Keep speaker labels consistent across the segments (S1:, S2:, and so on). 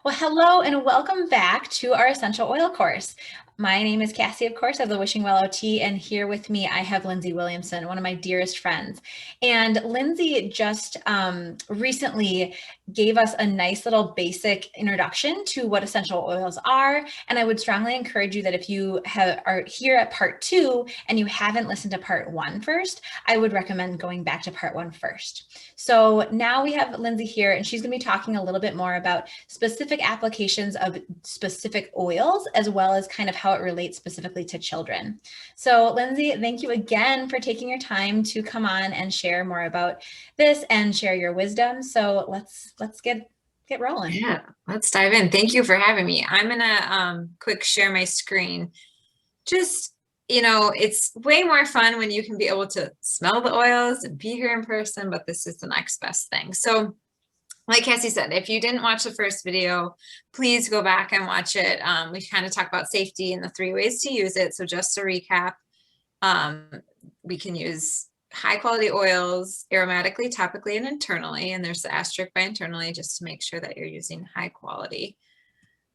S1: Well, hello and welcome back to our essential oil course. My name is Cassie, of course, of the Wishing Well OT, and here with me I have Lindsay Williamson, one of my dearest friends. And Lindsay just recently gave us a nice little basic introduction to what essential oils are. And I would strongly encourage you that if you are here at part 2 and you haven't listened to part 1 first, I would recommend going back to part 1 first. So now we have Lindsay here, and she's going to be talking a little bit more about specific applications of specific oils, as well as kind of how it relates specifically to children. So Lindsay, thank you again for taking your time to come on and share more about this and share your wisdom. So let's get rolling.
S2: Yeah, let's dive in. Thank you for having me. I'm gonna quick share my screen. Just, it's way more fun when you can be able to smell the oils and be here in person, but this is the next best thing. So like Cassie said, if you didn't watch the first video, please go back and watch it. We kind of talk about safety and the 3 ways to use it. So just to recap, we can use high quality oils aromatically, topically, and internally. And there's the asterisk by internally just to make sure that you're using high quality.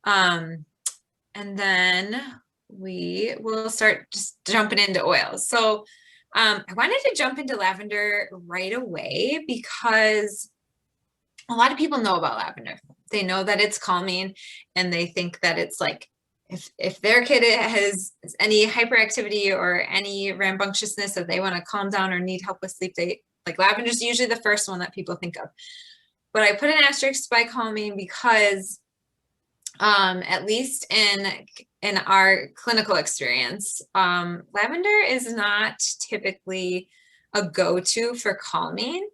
S2: And then we will start just jumping into oils. So I wanted to jump into lavender right away because a lot of people know about lavender. They know that it's calming, and they think that it's like, if their kid has any hyperactivity or any rambunctiousness, if they want to calm down or need help with sleep, they like lavender is usually the first one that people think of. But I put an asterisk by calming because at least in our clinical experience, lavender is not typically a go-to for calming.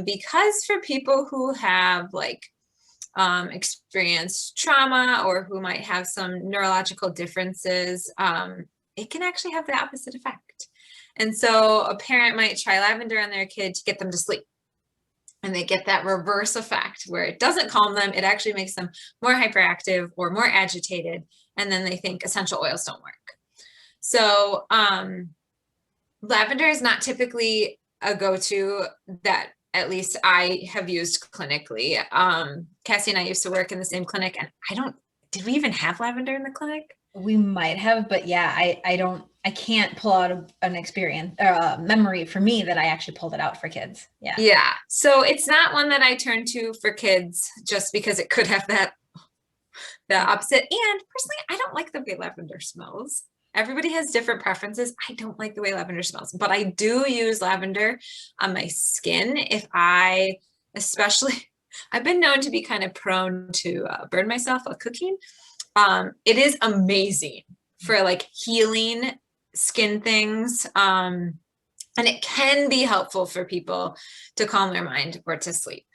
S2: Because for people who have like experienced trauma or who might have some neurological differences, it can actually have the opposite effect. And so a parent might try lavender on their kid to get them to sleep. And they get that reverse effect where it doesn't calm them. It actually makes them more hyperactive or more agitated. And then they think essential oils don't work. So lavender is not typically a go-to that at least I have used clinically. Cassie and I used to work in the same clinic, and did we even have lavender in the clinic?
S1: We might have, but yeah, I can't pull out an experience or a memory for me that I actually pulled it out for kids. Yeah.
S2: Yeah. So it's not one that I turn to for kids just because it could have the opposite. And personally, I don't like the way lavender smells. Everybody has different preferences. I don't like the way lavender smells, but I do use lavender on my skin especially, I've been known to be kind of prone to burn myself while cooking. It is amazing for like healing skin things. And it can be helpful for people to calm their mind or to sleep.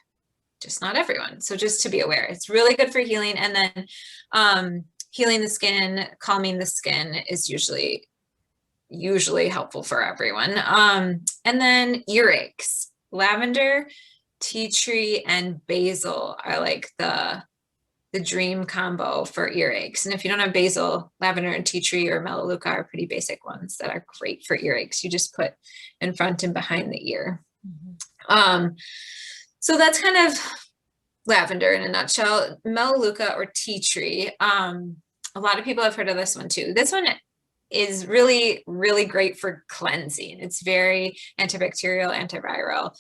S2: Just not everyone. So just to be aware, it's really good for healing. And then healing the skin, calming the skin is usually helpful for everyone. And then earaches. Lavender, tea tree, and basil are like the dream combo for earaches. And if you don't have basil, lavender and tea tree or melaleuca are pretty basic ones that are great for earaches. You just put in front and behind the ear. Mm-hmm. So that's kind of lavender in a nutshell. Melaleuca or tea tree. A lot of people have heard of this one too. This one is really, really great for cleansing. It's very antibacterial, antiviral.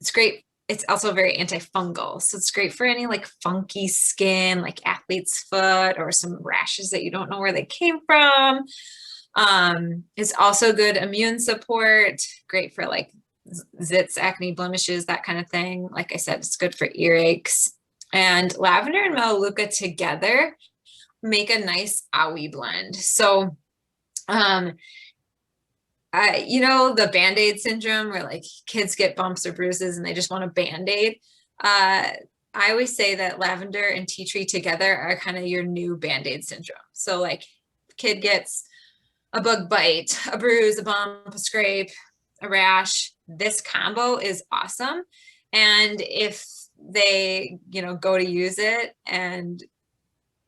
S2: It's great. It's also very antifungal. So it's great for any like funky skin, like athlete's foot or some rashes that you don't know where they came from. It's also good immune support, great for like zits, acne, blemishes, that kind of thing. Like I said, it's good for earaches. And lavender and melaleuca together make a nice owie blend. So, the Band-Aid syndrome where like kids get bumps or bruises and they just want a Band-Aid. I always say that lavender and tea tree together are kind of your new Band-Aid syndrome. So like kid gets a bug bite, a bruise, a bump, a scrape, a rash. This combo is awesome. And if they, go to use it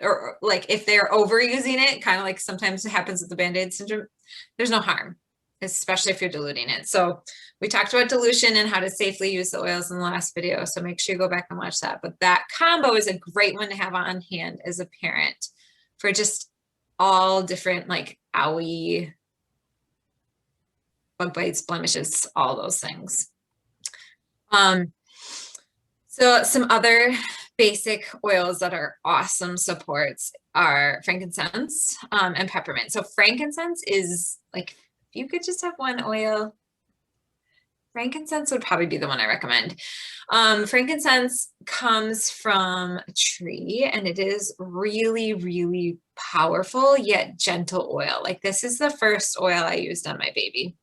S2: or like if they're overusing it, kind of like sometimes it happens with the Band-Aid syndrome, there's no harm. especially if you're diluting it. So we talked about dilution and how to safely use the oils in the last video. So make sure you go back and watch that. But that combo is a great one to have on hand as a parent for just all different like owie, bug bites, blemishes, all those things. So some other basic oils that are awesome supports are frankincense and peppermint. So frankincense is like, if you could just have one oil, frankincense would probably be the one I recommend. Frankincense comes from a tree and it is really, really powerful yet gentle oil. Like this is the first oil I used on my baby.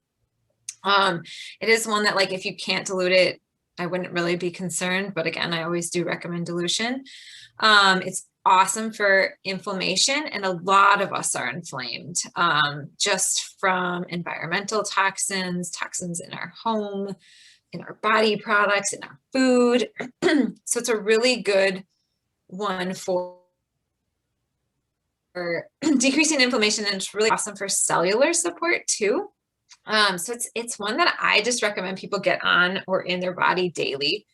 S2: It is one that like, if you can't dilute it, I wouldn't really be concerned, but again, I always do recommend dilution. It's awesome for inflammation, and a lot of us are inflamed just from environmental toxins, toxins in our home, in our body products, in our food. So it's a really good one for decreasing inflammation, and it's really awesome for cellular support too. So it's one that I just recommend people get on or in their body daily.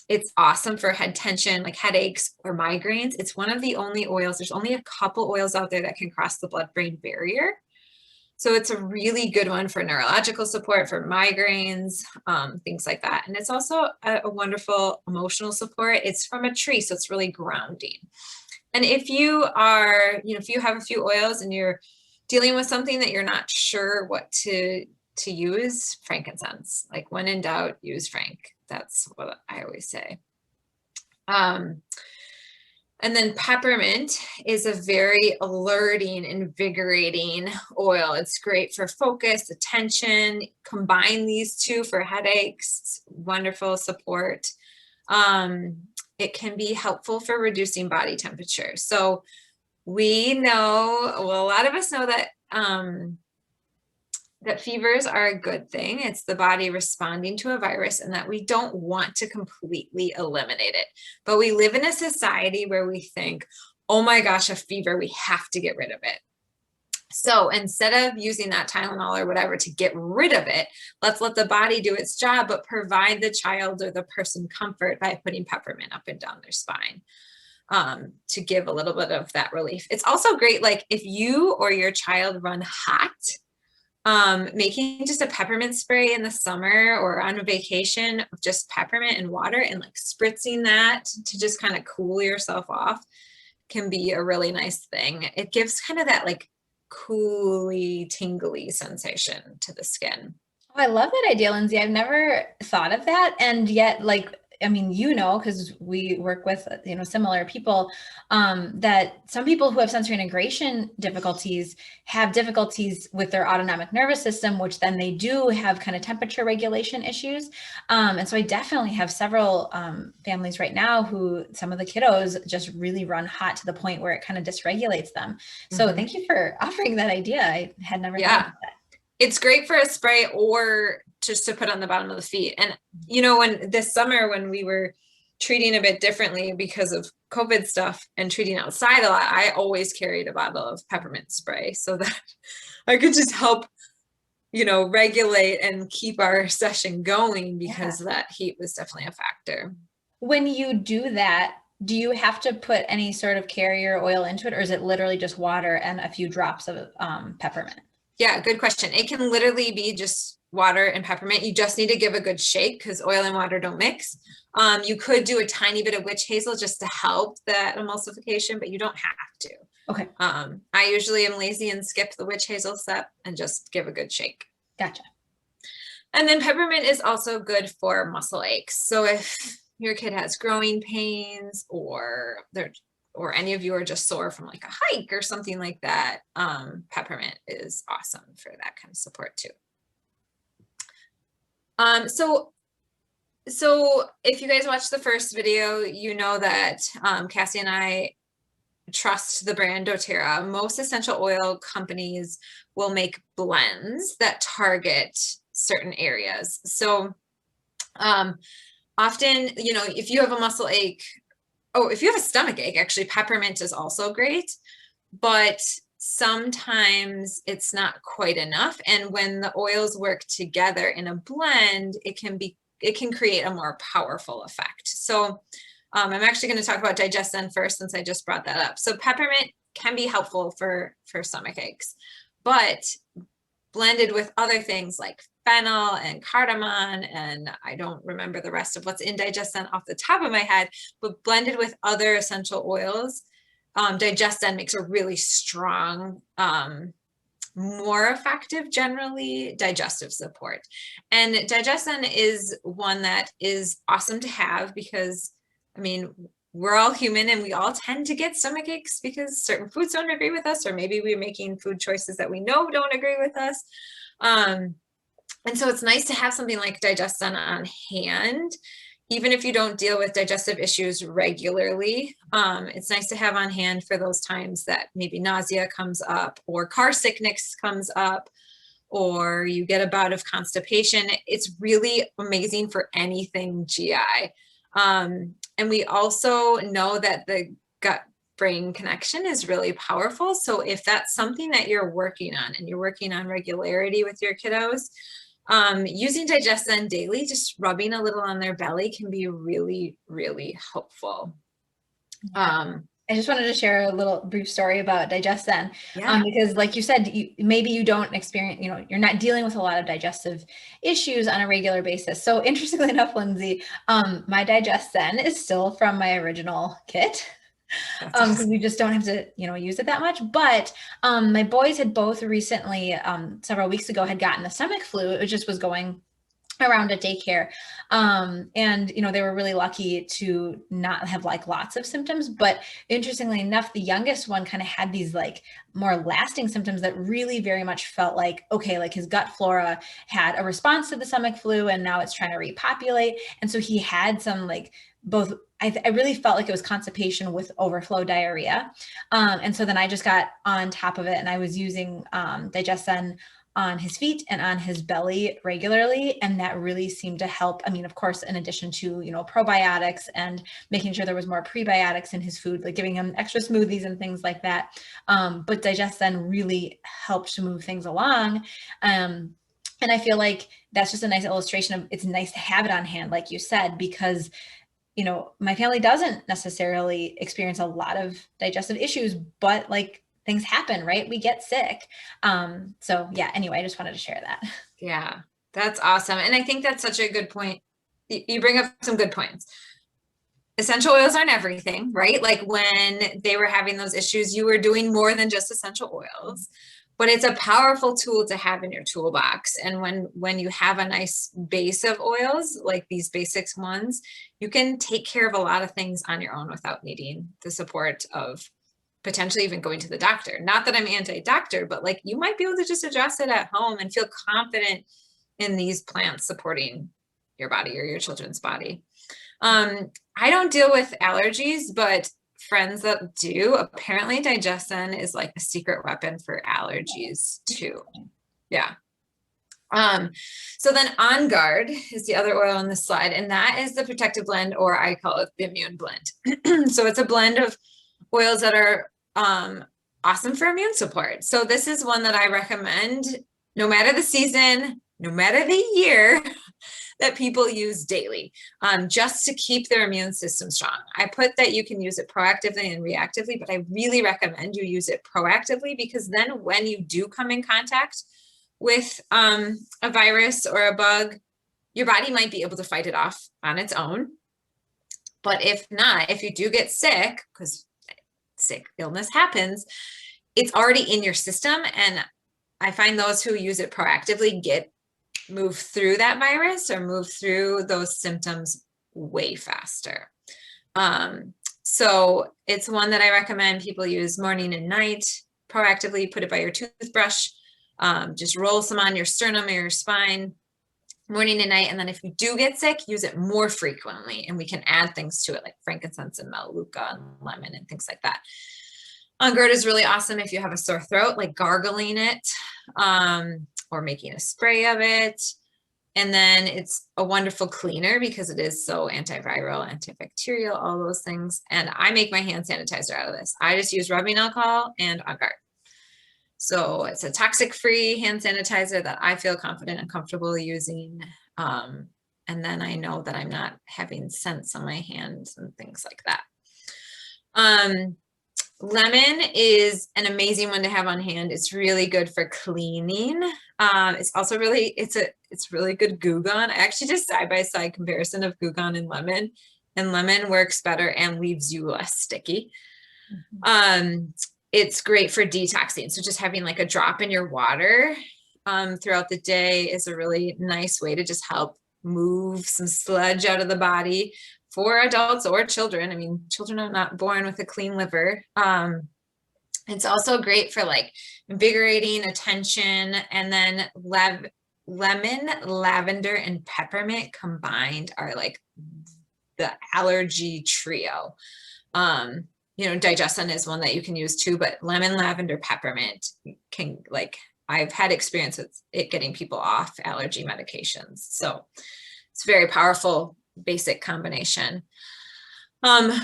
S2: It's awesome for head tension, like headaches or migraines. It's one of the only oils, there's only a couple oils out there that can cross the blood-brain barrier. So it's a really good one for neurological support, for migraines, things like that. And it's also a wonderful emotional support. It's from a tree, so it's really grounding. And if you are, if you have a few oils and you're dealing with something that you're not sure what to use, frankincense. Like when in doubt, use frank. That's what I always say. And then peppermint is a very alerting, invigorating oil. It's great for focus, attention. Combine these two for headaches, wonderful support. It can be helpful for reducing body temperature. So we know, well, a lot of us know that that fevers are a good thing. It's the body responding to a virus, and that we don't want to completely eliminate it. But we live in a society where we think, oh my gosh, a fever, we have to get rid of it. So instead of using that Tylenol or whatever to get rid of it, let's let the body do its job, but provide the child or the person comfort by putting peppermint up and down their spine. To give a little bit of that relief. It's also great, like if you or your child run hot, making just a peppermint spray in the summer or on a vacation, just peppermint and water and like spritzing that to just kind of cool yourself off can be a really nice thing. It gives kind of that like cooly, tingly sensation to the skin.
S1: Oh, I love that idea, Lindsay. I've never thought of that. And yet, like, I mean, because we work with, similar people, that some people who have sensory integration difficulties have difficulties with their autonomic nervous system, which then they do have kind of temperature regulation issues. And so I definitely have several families right now who some of the kiddos just really run hot to the point where it kind of dysregulates them. So thank you for offering that idea. I had never thought of that.
S2: It's great for a spray or just to put on the bottom of the feet. And, when this summer, when we were treating a bit differently because of COVID stuff and treating outside a lot, I always carried a bottle of peppermint spray so that I could just help, regulate and keep our session going, because that heat was definitely a factor.
S1: When you do that, do you have to put any sort of carrier oil into it, or is it literally just water and a few drops of peppermint?
S2: Yeah, good question. It can literally be just water and peppermint. You just need to give a good shake because oil and water don't mix. You could do a tiny bit of witch hazel just to help that emulsification, but you don't have to.
S1: Okay.
S2: I usually am lazy and skip the witch hazel step and just give a good shake.
S1: Gotcha.
S2: And then peppermint is also good for muscle aches. So if your kid has growing pains or any of you are just sore from like a hike or something like that, peppermint is awesome for that kind of support too. So if you guys watched the first video, you know that Cassie and I trust the brand doTERRA. Most essential oil companies will make blends that target certain areas. So often, if you have a muscle ache, if you have a stomach ache, actually peppermint is also great. But sometimes it's not quite enough. And when the oils work together in a blend, it can create a more powerful effect. So I'm actually going to talk about digestin first, since I just brought that up. So peppermint can be helpful for stomach aches, but blended with other things like fennel and cardamom, and I don't remember the rest of what's in digestin off the top of my head, but blended with other essential oils, digestin makes a really strong, more effective, generally, digestive support. And digestin is one that is awesome to have because, I mean, we're all human and we all tend to get stomach aches because certain foods don't agree with us, or maybe we're making food choices that we know don't agree with us. And so it's nice to have something like digestin on hand, even if you don't deal with digestive issues regularly. It's nice to have on hand for those times that maybe nausea comes up, or car sickness comes up, or you get a bout of constipation. It's really amazing for anything GI. And we also know that the gut brain connection is really powerful. So if that's something that you're working on, and you're working on regularity with your kiddos, using digestin daily, just rubbing a little on their belly, can be really, really helpful.
S1: I just wanted to share a little brief story about digestin,
S2: Yeah.
S1: because like you said, maybe you don't experience, you're not dealing with a lot of digestive issues on a regular basis. So interestingly enough, Lindsay, my digestin is still from my original kit. Because we just don't have to, use it that much. But my boys had both recently, several weeks ago, had gotten the stomach flu. It just was going around at daycare. And, they were really lucky to not have like lots of symptoms. But interestingly enough, the youngest one kind of had these like more lasting symptoms that really very much felt like, okay, like his gut flora had a response to the stomach flu and now it's trying to repopulate. And so he had some like both, I really felt like it was constipation with overflow diarrhea. And so then I just got on top of it, and I was using digestin on his feet and on his belly regularly. And that really seemed to help. I mean, of course, in addition to, probiotics and making sure there was more prebiotics in his food, like giving him extra smoothies and things like that. But digestin really helped to move things along. And I feel like that's just a nice illustration of, it's nice to have it on hand, like you said, because my family doesn't necessarily experience a lot of digestive issues, but like things happen, right? We get sick. So yeah, anyway, I just wanted to share that.
S2: Yeah, that's awesome. And I think that's such a good point. You bring up some good points. Essential oils aren't everything, right? Like when they were having those issues, you were doing more than just essential oils. But it's a powerful tool to have in your toolbox. And when you have a nice base of oils, like these basics ones, you can take care of a lot of things on your own without needing the support of potentially even going to the doctor. Not that I'm anti-doctor, but like you might be able to just address it at home and feel confident in these plants supporting your body or your children's body. I don't deal with allergies, but friends that do, apparently digestin is like a secret weapon for allergies too. Yeah. So then On Guard is the other oil on this slide, and that is the protective blend, or I call it the immune blend. So it's a blend of oils that are awesome for immune support. So this is one that I recommend no matter the season, no matter the year, that people use daily, just to keep their immune system strong. I put that you can use it proactively and reactively, but I really recommend you use it proactively, because then when you do come in contact with a virus or a bug, your body might be able to fight it off on its own. But if not, if you do get sick, because sick illness happens, it's already in your system. And I find those who use it proactively move through that virus or move through those symptoms way faster. So it's one that I recommend people use morning and night proactively. Put it by your toothbrush, just roll some on your sternum or your spine morning and night. And then if you do get sick, use it more frequently, and we can add things to it like frankincense and melaleuca and lemon and things like that. On Guard is really awesome if you have a sore throat, like gargling it, or making a spray of it. And then it's a wonderful cleaner because it is so antiviral, antibacterial, all those things. And I make my hand sanitizer out of this. I just use rubbing alcohol and On Guard. So it's a toxic-free hand sanitizer that I feel confident and comfortable using. And then I know that I'm not having scents on my hands and things like that. Lemon is an amazing one to have on hand. It's really good for cleaning. It's also really, it's really good Goo Gone. I actually did side-by-side comparison of Goo Gone and lemon works better and leaves you less sticky. It's great for detoxing. So just having like a drop in your water throughout the day is a really nice way to just help move some sludge out of the body for adults or children. I mean, children are not born with a clean liver. It's also great for like invigorating attention. And then lemon, lavender, and peppermint combined are like the allergy trio. You know, digestion is one that you can use too, but lemon, lavender, peppermint can, like, I've had experience with it getting people off allergy medications. So it's very powerful, basic combination.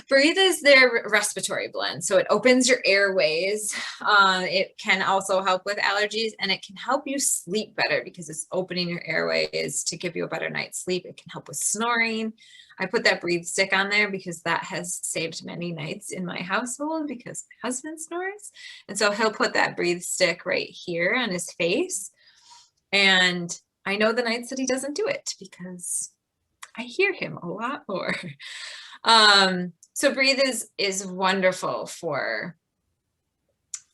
S2: Breathe is their respiratory blend. So it opens your airways. It can also help with allergies, and it can help you sleep better because it's opening your airways to give you a better night's sleep. It can help with snoring. I put that breathe stick on there because that has saved many nights in my household because my husband snores. And so he'll put that breathe stick right here on his face. And I know the nights that he doesn't do it because I hear him a lot more. So breathe is wonderful for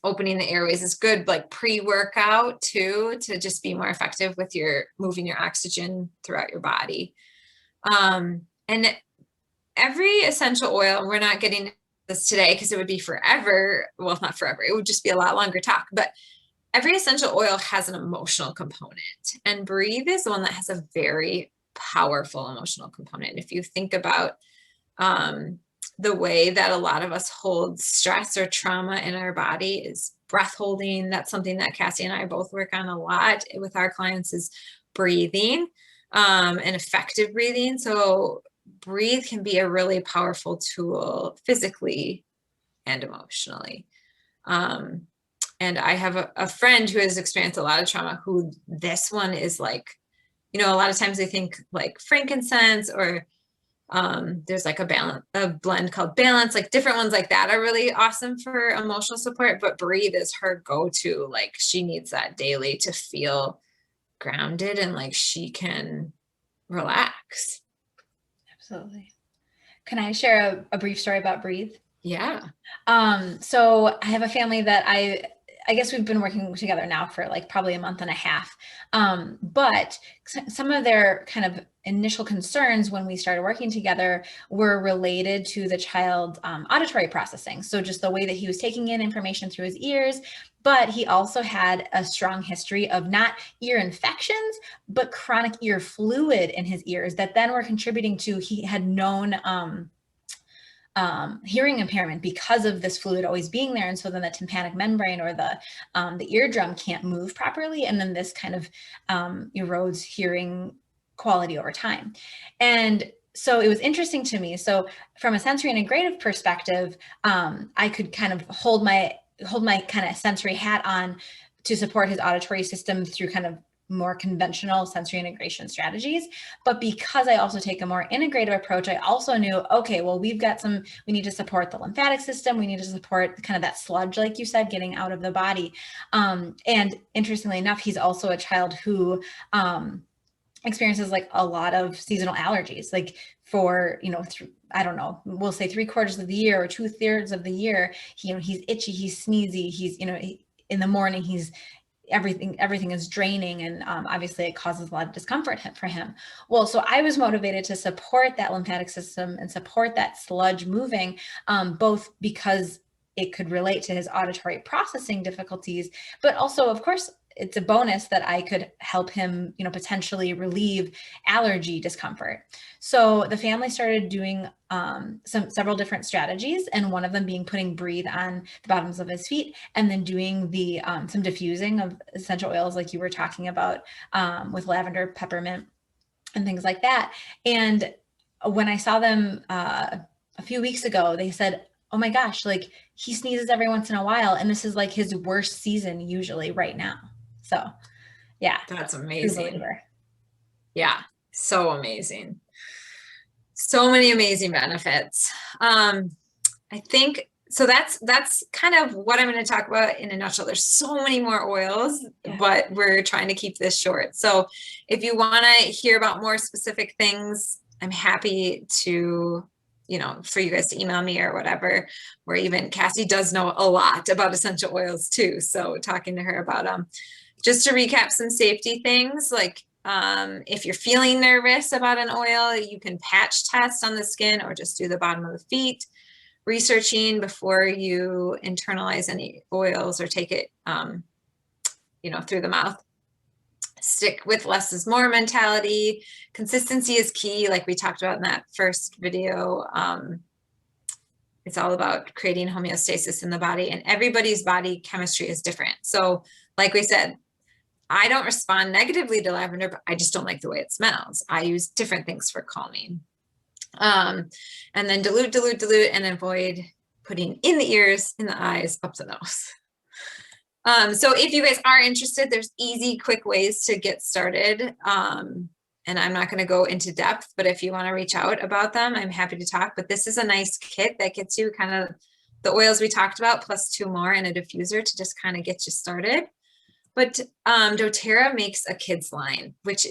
S2: opening the airways. It's good like pre-workout too, to just be more effective with your moving your oxygen throughout your body. And every essential oil, we're not getting this today because it would be forever. Well, not forever. It would just be a lot longer talk, but every essential oil has an emotional component, and breathe is the one that has a very powerful emotional component. If you think about the way that a lot of us hold stress or trauma in our body is breath holding. That's something that Cassie and I both work on a lot with our clients, is breathing and effective breathing. So breathe can be a really powerful tool physically and emotionally. And I have a friend who has experienced a lot of trauma who this one is like, you know, a lot of times they think like frankincense or there's like a blend called Balance, like different ones like that are really awesome for emotional support, but breathe is her go-to. Like she needs that daily to feel grounded and like she can relax.
S1: Absolutely. Can I share a brief story about breathe?
S2: Yeah.
S1: So I have a family that I guess we've been working together now for like probably a month and a half. But some of their kind of initial concerns when we started working together were related to the child's auditory processing. So just the way that he was taking in information through his ears, but he also had a strong history of not ear infections, but chronic ear fluid in his ears that then were contributing to, he had known hearing impairment because of this fluid always being there. And so then the tympanic membrane or the eardrum can't move properly. And then this kind of erodes hearing quality over time. And so it was interesting to me. So from a sensory integrative perspective, I could kind of hold my kind of sensory hat on to support his auditory system through kind of more conventional sensory integration strategies. But because I also take a more integrative approach, I also knew, okay, well, we need to support the lymphatic system. We need to support kind of that sludge, like you said, getting out of the body. And interestingly enough, he's also a child who experiences like a lot of seasonal allergies, like for, you know, I don't know, we'll say 3/4 of the year or 2/3 of the year, he's itchy, he's sneezy, he's, in the morning, he's everything is draining, and obviously it causes a lot of discomfort for him. Well, so I was motivated to support that lymphatic system and support that sludge moving, both because it could relate to his auditory processing difficulties, but also, of course, it's a bonus that I could help him, potentially relieve allergy discomfort. So the family started doing several different strategies, and one of them being putting breathe on the bottoms of his feet, and then doing the some diffusing of essential oils, like you were talking about, with lavender, peppermint, and things like that. And when I saw them a few weeks ago, they said, oh my gosh, like he sneezes every once in a while. And this is like his worst season usually right now. So yeah,
S2: That's
S1: true
S2: amazing.
S1: believer.
S2: Yeah, so amazing. So many amazing benefits. I think so that's kind of what I'm going to talk about in a nutshell. There's so many more oils,
S1: Yeah.
S2: but we're trying to keep this short. So if you want to hear about more specific things, I'm happy to, for you guys to email me or whatever, or even Cassie does know a lot about essential oils too. So talking to her about them. Just to recap some safety things, like if you're feeling nervous about an oil, you can patch test on the skin or just do the bottom of the feet. Researching before you internalize any oils or take it, through the mouth. Stick with less is more mentality. Consistency is key, like we talked about in that first video. It's all about creating homeostasis in the body, and everybody's body chemistry is different. So like we said, I don't respond negatively to lavender, but I just don't like the way it smells. I use different things for calming. And then dilute, and avoid putting in the ears, in the eyes, up the nose. So if you guys are interested, there's easy, quick ways to get started. And I'm not going to go into depth, but if you want to reach out about them, I'm happy to talk. But this is a nice kit that gets you kind of the oils we talked about, plus 2 more and a diffuser to just kind of get you started. But doTERRA makes a kids line, which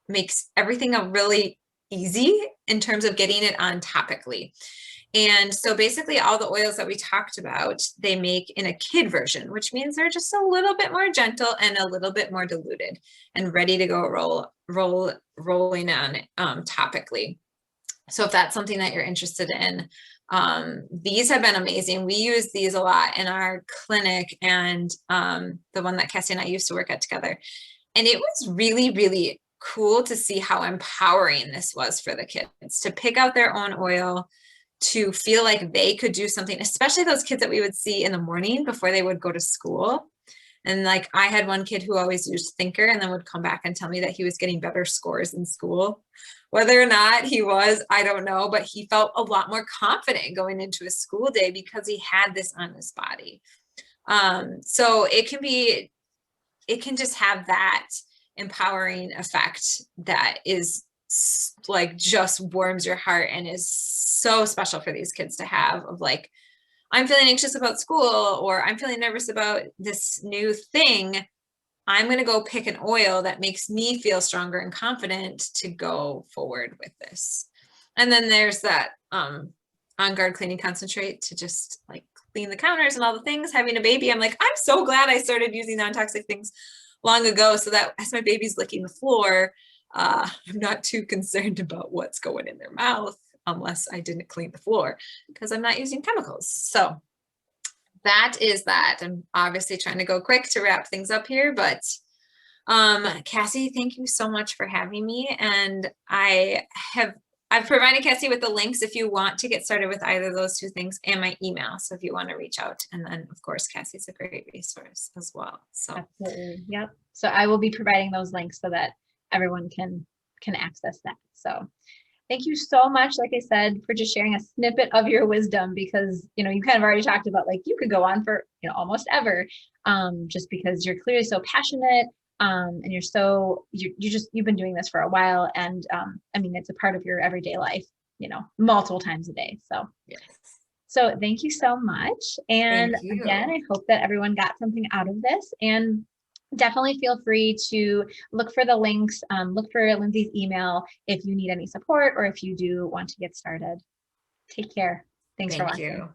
S2: makes everything a really easy in terms of getting it on topically. And so basically all the oils that we talked about, they make in a kid version, which means they're just a little bit more gentle and a little bit more diluted and ready to go rolling on topically. So if that's something that you're interested in, these have been amazing. We use these a lot in our clinic, and the one that Cassie and I used to work at together. And it was really, really cool to see how empowering this was for the kids to pick out their own oil, to feel like they could do something, especially those kids that we would see in the morning before they would go to school. And like I had one kid who always used Thinker and then would come back and tell me that he was getting better scores in school. Whether or not he was, I don't know, but he felt a lot more confident going into a school day because he had this on his body. So it can just have that empowering effect that is like just warms your heart and is so special for these kids to have, of like, I'm feeling anxious about school, or I'm feeling nervous about this new thing. I'm going to go pick an oil that makes me feel stronger and confident to go forward with this. And then there's that On Guard cleaning concentrate to just like clean the counters and all the things. Having a baby, I'm like, I'm so glad I started using non-toxic things long ago, so that as my baby's licking the floor, I'm not too concerned about what's going in their mouth, unless I didn't clean the floor, because I'm not using chemicals. So that is that. I'm obviously trying to go quick to wrap things up here, but Cassie, thank you so much for having me. And I've provided Cassie with the links if you want to get started with either of those 2 things, and my email. So if you want to reach out, and then of course, Cassie's a great resource as well. So
S1: absolutely. Yep. So I will be providing those links so that everyone can access that. So thank you so much, like I said, for just sharing a snippet of your wisdom, because, you kind of already talked about, like, you could go on for, almost ever, just because you're clearly so passionate, and you've been doing this for a while. And, I mean, it's a part of your everyday life, multiple times a day. So,
S2: yes.
S1: So thank you so much. And again, I hope that everyone got something out of this, and definitely feel free to look for the links, look for Lindsay's email if you need any support or if you do want to get started. Take care. Thanks for watching.
S2: Thank you.